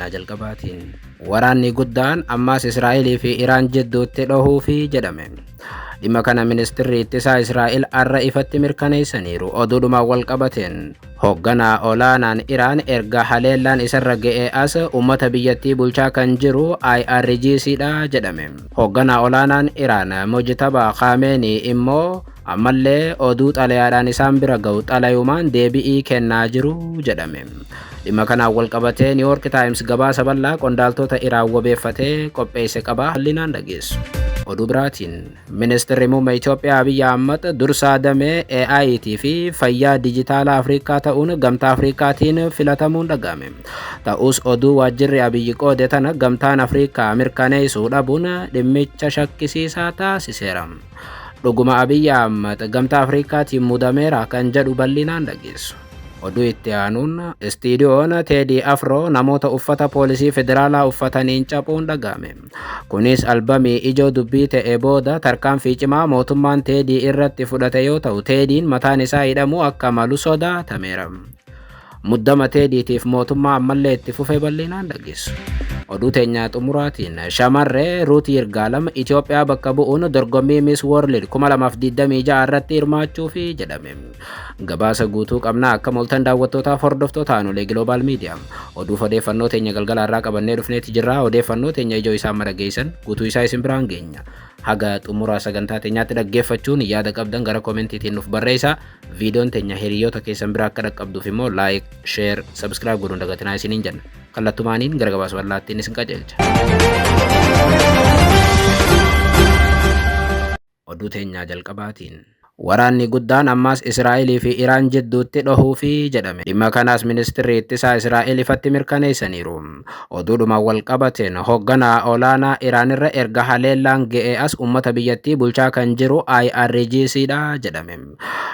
teenyaa jalqabaatiin waraanni guddaan ammaas Israa'elii fi Iraan jidduutti dhohuufi jedhame. Dhimma kana ministeerri ittisaa Israa'el har'a ifatti mirkaneessaniiru. Oduudhuma wal qabateen hoogganaa olaanaan Iraan erga haleellaan isarra ga'ee as uummata biyyattii bulchaa kan jiru IRGCdha jedhame. Hoogganaa olaanaan Iraan Mojtaba Khamenei immoo ammallee oduu xalayaadhaan isaan bira ga'u xalayumaan deebi'ii kennaa jiru jedhame. Dhimma kanaan wal qabatee New York Times gabaasa bal'aa qondaaltota Iraan wabeeffatee qopheesse qaba. Bal'inaan dhageessu. Oduu biraatiin ministeerri muummee Itoophiyaa Abiy Ahmad dursaa damee AIT fi fayyaa dijitaalaa Afrikaa ta'uun gamtaa Afrikaatiin filatamuun dhaga'ame. Ta'us oduu waajjirri Abiy qoode tana gamtaan Afrikaa mirkaneessuu dhabuun dhimmicha shakkisiisaa taasiseera. Dhuguma Abiy Ahmad gamtaa Afrikaatiin muudameera kan jedhu bal'inaan dhageessu. Oduu itti aanuun istiidiyoon Teedii Afroo namoota uffata poolisii federaalaa uffataniin cabuun dhaga'ame. Kunis albamii ijoo dubbii ta'e booda tarkaanfii cimaa mootummaan Teedii irratti fudhate yoo ta'u, Teediin mataan isaa hidhamuu akka malu sodaatameera. Muddama Teediitiif mootummaa ammallee itti fufe bal'inaan dhageessu. Oduu teenyaa xumuraatiin shamarree Ruut Yirgaalem Itoophiyaa bakka bu'uun dorgommii Miss World 2026 irratti hirmaachuufi jedhame. Gabaasa guutuu qabnaa akka moltan daawwattootaaf hordoftoota aanolee Global Media. Oduuf odeeffannoo teenya galgala irraa qabannee dhufneeti jirra. Odeeffannoo teenya ijoo isaan mara geessan guutuu isaa isin biraan geenya. Haga xumuraa sagantaa teenyaatti dhaggeeffachuun yaada qabdan gara koomentiitiin nuuf barreessaa. Viidiyoon teenya hiriyoota keessan bira akka dhaqqabduuf immoo laayik, sheer, sabskiraayib godhuun dagatinaa isiniin jenna. Kallattumaaniin gara gabaasa bal'aattiin isin qajeelcha. Oduu teenyaa jalqabaatiin waraanni guddaan ammaas Israa'elii fi Iraan jidduutti dhohuufi jedhame. Dhimma kanaas ministeerri ittisaa Israa'el ifatti mirkaneessaniiru. Oduudhuma wal qabateen hoogganaa olaanaa Iraan irra erga haleellaan ga'ee as uummata biyyattii bulchaa kan jiru IRGCdha jedhame.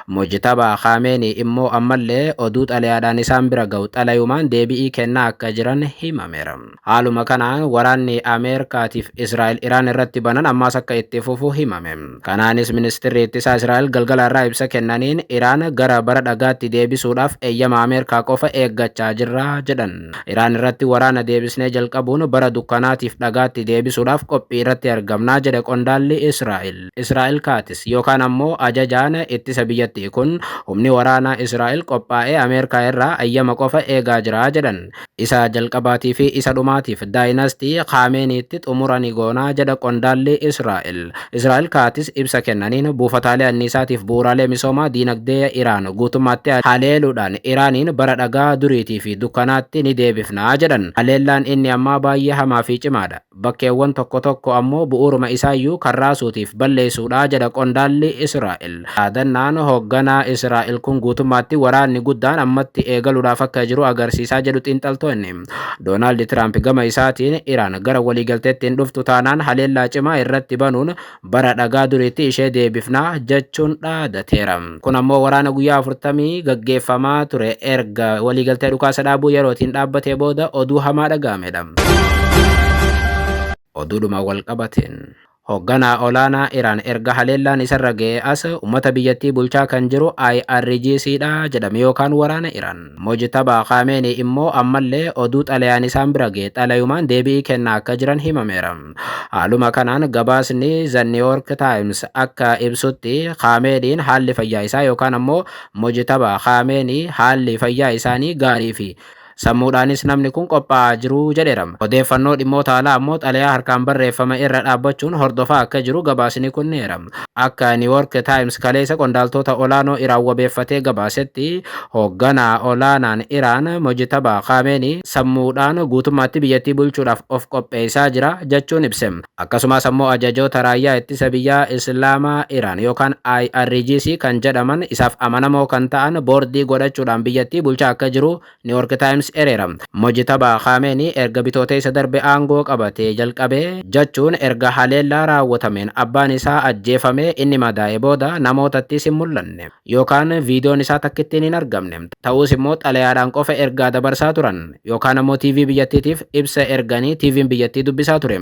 Mojtaba Khamenei immoo ammallee oduu xalayaadhaan isaan bira ga'u xalayumaan deebi'ii kennaa akka jiran himameera. Haaluma kanaan waraanni Ameerikaatiif Israa'el Iraan irratti banan ammaas akka itti fufu himame. Kanaanis ministeerri ittisaa Israa'el galgala irraa ibsa kennaniin Iraan gara bara dhagaatti deebisuudhaaf eeyyama Ameerikaa qofa eeggachaa jirra jedhan. Iraan irratti waraana deebisnee jalqabuun bara dukkanaatiif dhagaatti deebisuudhaaf qophii irratti argamnaa jedhe qondaalli Israa'el. Israa'el Kaatis yookaan ammoo ajajaan ittisa biyyattii kun humni waraanaa Israa'el qophaa'ee Ameerikaa irraa eeyyama qofa eegaa jira jedhan. Isa jalqabaatii fi isa dhumaatiif daayinastii Khameneitti xumura ni goonaa jedha qondaalli Israa'el. Israa'el Kaatis ibsa kennaniin buufataalee anniisaatiif bu'uuraalee misoomaa diinagdee Iraan guutummaatti haleeluudhaan Iraaniin bara dhagaa duriitii fi dukkanaatti ni deebifnaa jedhan. Haleellaan inni ammaa baay'ee hamaa fi cimaadha. Bakkeewwan tokko tokko ammoo bu'uuruma isaayyuu karraasuutiif balleessuudha jedha qondaalli Israa'el. Dhaadannaan hoogganaa Israa'el kun guutummaatti waraanni guddaan ammatti eegaluudhaaf akka jiru agarsiisaa jedhu xiinxaltoonni. Doonaald Tiraamp gama isaatiin Iraan gara waliigalteetti hin dhuftu taanaan haleellaa cimaa irratti banuun bara dhagaa duriitti ishee deebifnaa jechuun dhaadateera. Kun ammoo waraana guyyaa 40 gaggeeffamaa ture erga waliigaltee dhukaasa dhaabuu yerootiin dhaabbatee booda oduu hamaa dhaga'amedha. Oduudhuma wal qabateen hoogganaa olaanaa Iraan erga haleellaan isarra ga'ee as uummata biyyattii bulchaa kan jiru IRGCdha jedhame yookaan waraana Iraan. Mojtaba Khamenei immoo ammallee oduu xalayaan isaan bira ga'e xalayumaan deebi'ii kennaa akka jiran himameera. Haaluma kanaan gabaasni The New York Times akka ibsutti Khameneiin haalli fayyaa isaa yookaan ammoo Mojtaba Khamenei haalli fayyaa isaanii gaarii fi sammuudhaanis namni kun qophaa'aa jiru jedheera. Odeeffannoo dhimmoota alaa ammoo xalayaa harkaan barreeffame irra dhaabbachuun hordofaa akka jiru gabaasni kunneera. Akka New York Times kaleessa qondaaltota olaanoo Iraan wabeeffatee gabaasetti hoogganaa olaanaan Iraan Mojtaba Khamenei sammuudhaan guutummaatti biyyattii bulchuudhaaf of qopheessaa jira jechuun ibse. Akkasumas ammoo ajajoota raayyaa ittisa biyyaa Islaamaa Iraan yookaan IRGC kan jedhaman isaaf amanamoo kan ta'an boordii godhachuudhaan biyyattii bulchaa akka jiru New York Times ereera. Mojtaba Khamenei erga bitooteessa darbe aangoo qabatee jalqabee jechuun erga haleellaa raawwatameen abbaan isaa ajjeefamee inni madaa'e booda namootattis hin mul'anne yookaan viidiyoon isaa takkittiin hin argamne. Ta'us immoo xalayaadhaan qofa ergaa dabarsaa turan yookaan ammoo TV biyyattiitiif ibsa erganii TV'n biyyattii dubbisaa ture.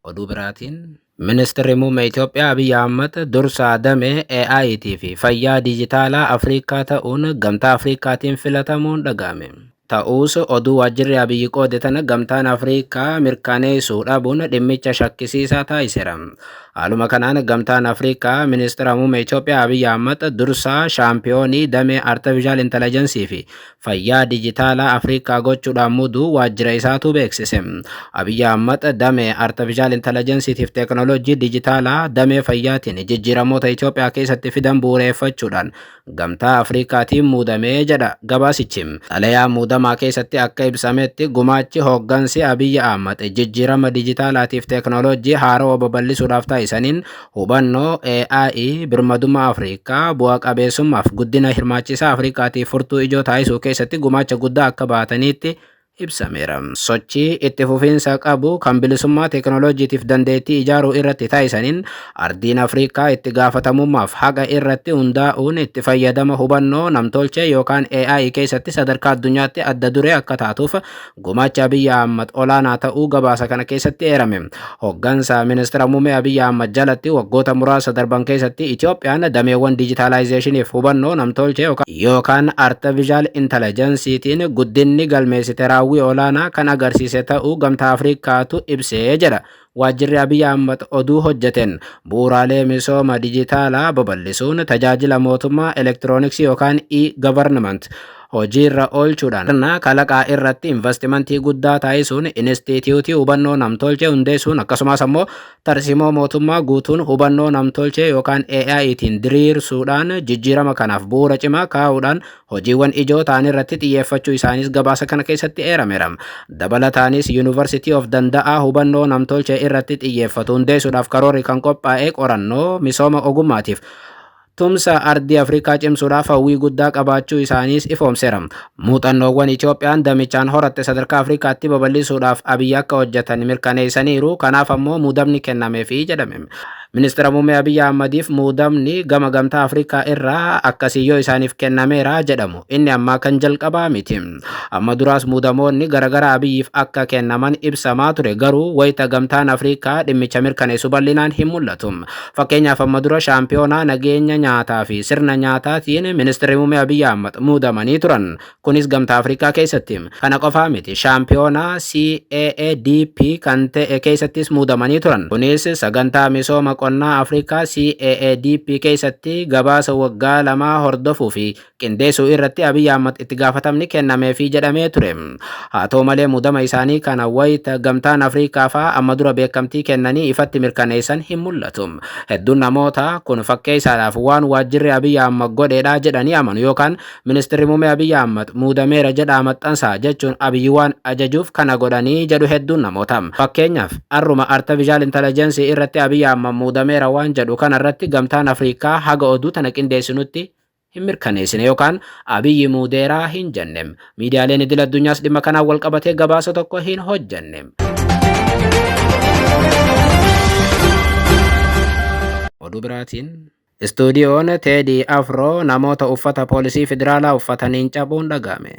Oduu oduu biraatiin Ministeerri muummee Itoophiyaa Abiyyi Ahmad dursaa damee AIT fi fayyaa dijitaalaa Afrikaa ta'uun gamtaa Afrikaatiin filatamuun dhaga'ame. Ta'us oduu waajjirri Abiyyi qoode tana gamtaan Afrikaa mirkaneessuu dhabuun dhimmicha shakkisiisaa taasiseera. Haaluma kanaan gamtaan Afrikaa ministeera muummee Itoophiyaa Abiyyi Ahmad dursaa shaampiyoonii damee Artificial Intelligence fi fayyaa dijitaalaa Afrikaa gochuudhaan muduu waajjira isaatu beeksise. Abiyyi Ahmad damee Artificial Intelligence fi teekinooloojii dijitaalaa damee fayyaatiin jijjiiramoota Itoophiyaa keessatti fidan bu'uureeffachuudhaan gamtaa Afrikaatiin muudamee jedha gabaasichi. Xalayaa muudamaa keessatti akka ibsametti gumaachi hooggansi Abiyyi Ahmad jijjiirama dijitaalaatiif teekinooloojii haarawaa babal'isuudhaaf taasisaniin hubannoo AI birmadummaa Afrikaa bu'a qabeessummaaf guddina hirmaachisaa Afrikaatiif furtuu ijoo taasisuu keessatti gumaacha guddaa akka baataniitti ibsameera. Sochii itti fufiinsa qabu kan bilisummaa teekinooloojiitiif dandeettii ijaaruu irratti taasisaniin ardiin Afrikaa itti gaafatamummaaf haqa irratti hundaa'uun itti fayyadama hubannoo namtolchee yookaan AI keessatti sadarkaa addunyaatti adda duree akka taatuuf gumaacha Abiyyi Ahmad olaanaa ta'uu gabaasa kana keessatti eerame. Hooggansa ministeera muummee Abiyyi Ahmad jalatti waggoota muraasa darban keessatti Itoophiyaan dameewwan dijitaalaayzeeshiniif hubannoo namtolchee yookaan Artificial Intelligenceetiin guddinni galmeessite raawwii olaanaa kan agarsiise ta'uu gamtaa Afrikaatu ibsee jedha. Waajjirri Abiyyi Ahmad oduu hojjeteen bu'uuraalee misooma dijitaalaa babal'isuun tajaajila mootummaa elektirooniksii yookaan e-government hojiirra oolchuudhaan kalaqaa irratti investimentii guddaa taasisuun inistituutii hubannoo namtolchee hundeessuun akkasumas ammoo tarsimoo mootummaa guutuun hubannoo namtolchee yookaan AItiin diriirsuudhaan jijjiirama kanaaf bu'uura cimaa kaa'uudhaan hojiiwwan ijoo ta'an irratti xiyyeeffachuu isaanis gabaasa kana keessatti eerameera. Dabalataanis University of Danda'aa hubannoo namtolchee irratti xiyyeeffatu hundeessuudhaaf karoorri kan qophaa'ee qorannoo misooma ogummaatiif tumsa ardii Afrikaa cimsuudhaaf hawwii guddaa qabaachuu isaaniis ifoomseera. Muuxannoowwan Itoophiyaan damichaan horatte sadarkaa Afrikaatti babal'isuudhaaf Abiyyi akka hojjetan mirkaneessaniiru. Kanaaf ammoo muudamni kennameefii jedhame. Ministeera muummee Abiyyi Ahmadiif muudamni gama gamtaa Afrikaa irraa akkasiyyoo isaaniif kennameera jedhamu. Inni ammaa kan jalqabaa miti. Amma duraas muudamoonni garagaraa Abiyyiif akka kennaman ibsamaa ture, garuu wayita gamtaan Afrikaa dhimmicha mirkaneessu bal'inaan hin mul'atu. Fakkeenyaaf amma dura shaampiyoonaa nageenya nyaataa fi sirna nyaataatiin ministeerri muummee Abiyyi Ahmad muudamanii turan. Kunis gamtaa Afrikaa keessatti. Kana qofaa miti, shaampiyoonaa CAADP kan ta'e keessattis muudamanii turan. Kunis sagantaa misooma qonnaa Afrikaa CAADP keessatti gabaasa waggaa lamaa hordofuu fi qindeessuu irratti Abiyyi Ahmad itti gaafatamni kennameefii jedhamee ture. Haa ta'u malee muudama isaanii kana wayita gamtaan Afrikaa fa'aa amma dura beekamtii kennanii ifatti mirkaneessan hin mul'atu. Hedduun namoota kun fakkeessaadhaaf waan waajjirri Abiyyi Ahmad godheedha jedhanii amanu yookaan ministeerri muummee Abiyyi Ahmad muudameera jedhaa maxxansaa jechuun Abiyyi waan ajajuuf kana godhanii jedhu hedduun namoota. Fakkeenyaaf arruma Artificial Intelligence irratti Abiyyi Ahmad muudameera waan jedhu kanarratti gamtaan Afrikaa haga oduu tana qindeessinutti hin mirkaneessine yookaan Abiyyi muudeeraa hin jenne. Miidiyaaleen idil addunyaas dhimma kanaan wal qabatee gabaasa tokko hin hojjenne. Oduu biraatiin Istuudiyoon Teedii Afroo namoota uffata poolisii federaalaa uffataniin cabuun dhaga'ame.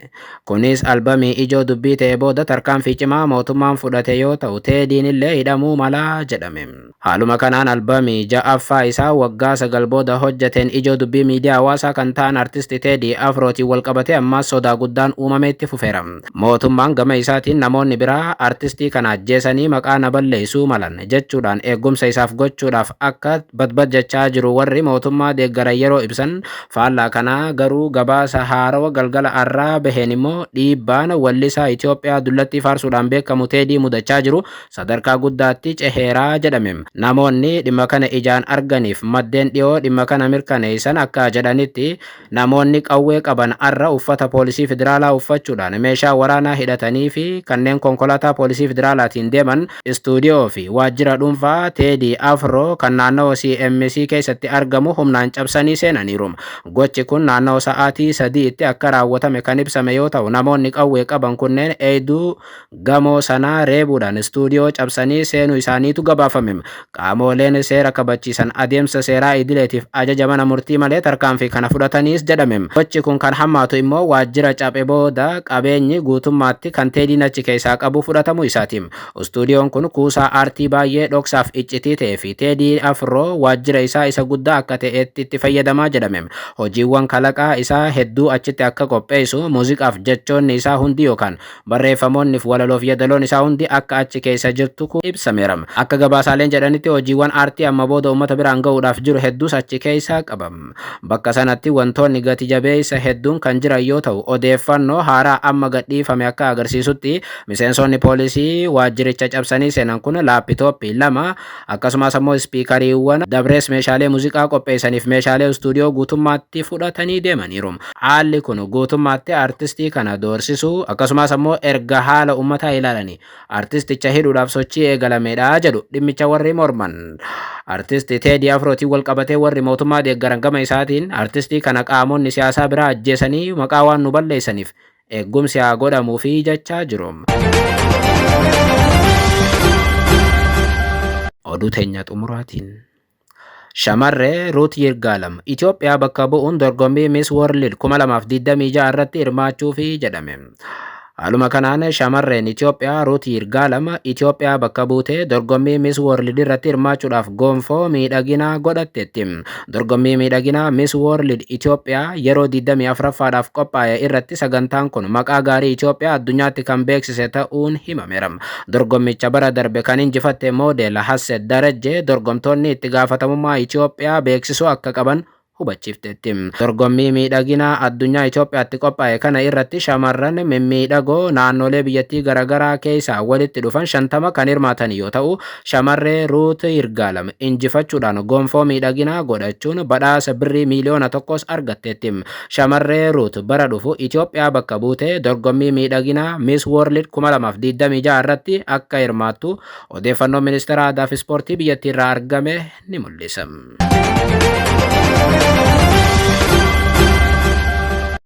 Kunis albamii ijoo dubbii ta'e booda tarkaanfii cimaa mootummaan fudhate yoo ta'u, Teediin illee hidhamuu mala jedhame. Haaluma kanaan albamii ja'affaa isaa waggaa 9 booda hojjeteen ijoo dubbii miidiyaa hawaasaa kan ta'an artisti Teedii Afrootiin wal qabatee ammas sodaa guddaan uumamee itti fufeera. Mootummaan gama isaatiin namoonni biraa artistii kana ajjeesanii maqaa na balleessuu malan jechuudhaan eegumsa isaaf gochuudhaaf akka badbadjachaa jiru warri mootummaa deeggaran yeroo ibsan, faallaa kana garuu gabaasa haarawa galgala arraa baheen immoo dhiibbaan wallisaa Itoophiyaa dullatti faarsuudhaan beekamu Teedii mudachaa jiru sadarkaa guddaatti ceheeraa jedhame. Namoonni dhimma kana ijaan arganiif maddeen dhiyoo dhimma kana mirkaneessan akka jedhanitti namoonni qawwee qaban arra uffata poolisii federaalaa uffachuudhaan meeshaa waraanaa hidhatanii fi kanneen konkolaataa poolisii federaalaatiin deeman istuudiyoo fi waajjira dhuunfaa Teedii Afroo kan naannoo CMC keessatti argamu argamu humnaan cabsanii seenaniiru. Gochi kun naannoo sa'aatii 3tti akka raawwatame kan ibsame yoo ta'u namoonni qawwee qaban kunneen eeyduu gamoo sanaa reebuudhaan istuudiyoo cabsanii seenuu isaaniitu gabaafame. Qaamoleen seera kabachiisan adeemsa seeraa idileetiif ajaja mana murtii malee tarkaanfii kana fudhataniis jedhame. Gochi kun kan hammaatu immoo waajjira caphee booda qabeenyi guutummaatti kan teediin achi keessaa qabu fudhatamuu isaati. Istuudiyoon kun kuusaa aartii baay'ee dhoksaaf iccitii ta'ee fi teedii afroo waajjira isaa isa guddaa akka ta'etti itti fayyadamaa jedhame. Hojiiwwan kalaqaa isaa hedduu achitti akka qopheessu muuziqaaf jechoonni isaa hundi yookaan barreeffamoonni fi walaloof yadaloon isaa hundi akka achi keessa jirtu ibsameera. Akka gabaasaaleen jedhanitti hojiiwwan aartii amma booda uummata biraan ga'uudhaaf jiru hedduus achi keessaa qaba. Bakka sanatti wantoonni gati jabeessa hedduun kan jiran yoo ta'u odeeffannoo haaraa amma gadhiifame akka agarsiisutti miseensonni poolisii waajjiricha cabsanii seenan kun laappitooppii 2 akkasumas ammoo ispiikariiwwan dabrees meeshaalee muuziqaa qopheessaniif meeshaalee istuudiyoo guutummaatti fudhatanii deemaniiru. Haalli kun guutummaatti aartistii kana doorsisuu akkasumas ammoo erga haala uummataa ilaalanii aartisticha hidhuudhaaf sochii eegalameedha jedhu dhimmicha warri morman. Aartistii Teedii Afrootiin wal qabatee warri mootummaa deeggaran gama isaatiin aartistii kana qaamonni siyaasaa biraa ajjeesanii maqaa waan nu balleessaniif eeggumsi haa godhamuufi jechaa jiru. Oduu teenya xumuraatiin. Shamarree Ruut Yirgaalem Itoophiyaa bakka bu'uun dorgommii Miss World 2026 irratti hirmaachuufi jedhame. Haaluma kanaan shamarreen Itoophiyaa Ruut Yirgaalem Itoophiyaa bakka buutee dorgommii Miss World irratti hirmaachuudhaaf gonfoo miidhaginaa godhatteetti. Dorgommii miidhaginaa Miss World Itoophiyaa yeroo 24ffaadhaaf qophaa'e irratti sagantaan kun maqaa gaarii Itoophiyaa addunyaatti kan beeksise ta'uun himameera. Dorgommicha bara darbe kan injifatte moodel Hasset Darajjee dorgomtoonni itti gaafatamummaa Itoophiyaa beeksisuu akka qaban hubachiifteetti. Dorgommii miidhaginaa addunyaa Itoophiyaatti qophaa'e kana irratti shamarran mimmiidhagoo naannolee biyyattii garaagaraa keessaa walitti dhufan 50 kan hirmaatan yoo ta'u shamarree Ruut Yirgaalem injifachuudhaan gonfoo miidhaginaa godhachuun badhaasa birrii miliyoona 1 argatteetti. Shamarree Ruut bara dhufu Itoophiyaa bakka buutee dorgommii miidhaginaa Miss World 2026 irratti akka hirmaattu odeeffannoo ministeera aadaa fi ispoortii biyyattii irraa argame ni mul'isa.